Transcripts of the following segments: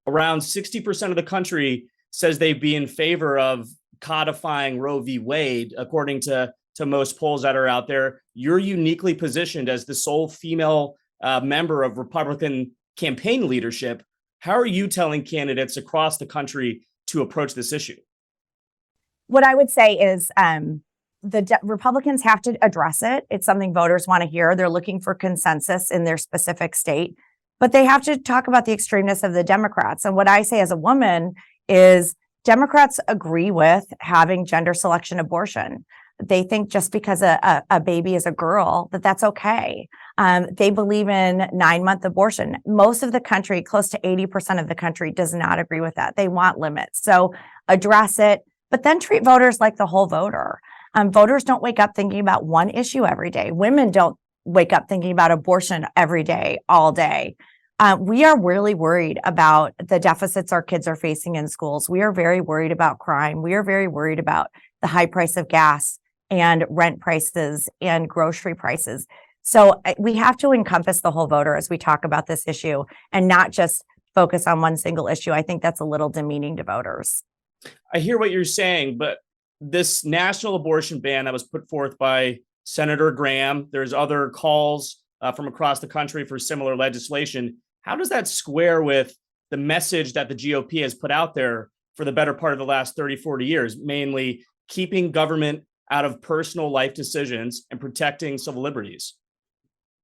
Around 60% of the country says they'd be in favor of codifying Roe v. Wade, according to most polls that are out there. You're uniquely positioned as the sole female member of Republican campaign leadership. How are you telling candidates across the country to approach this issue? What I would say is Republicans have to address it. It's something voters want to hear. They're looking for consensus in their specific state, but they have to talk about the extremeness of the Democrats. And what I say as a woman is Democrats agree with having gender selection abortion. They think just because a baby is a girl, that's okay. They believe in 9-month abortion. Most of the country, close to 80% of the country, does not agree with that. They want limits. So address it, but then treat voters like the whole voter. Voters don't wake up thinking about one issue every day. Women don't wake up thinking about abortion every day, all day. We are really worried about the deficits our kids are facing in schools. We are very worried about crime. We are very worried about the high price of gas and rent prices and grocery prices. So we have to encompass the whole voter as we talk about this issue and not just focus on one single issue. I think that's a little demeaning to voters. I hear what you're saying, but this national abortion ban that was put forth by Senator Graham, there's other calls from across the country for similar legislation. How does that square with the message that the GOP has put out there for the better part of the last 30, 40 years, mainly keeping government out of personal life decisions and protecting civil liberties?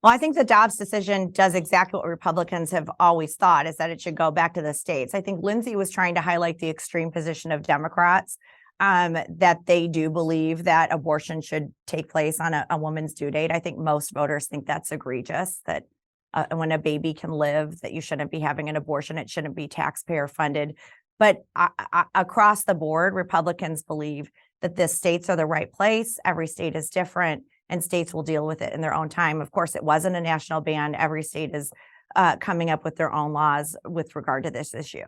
Well, I think the Dobbs decision does exactly what Republicans have always thought, is that it should go back to the states. I think Lindsey was trying to highlight the extreme position of Democrats, that they do believe that abortion should take place on a woman's due date. I think most voters think that's egregious, that when a baby can live, that you shouldn't be having an abortion. It shouldn't be taxpayer funded. But across the board, Republicans believe that the states are the right place. Every state is different, and states will deal with it in their own time. Of course, it wasn't a national ban. Every state is coming up with their own laws with regard to this issue.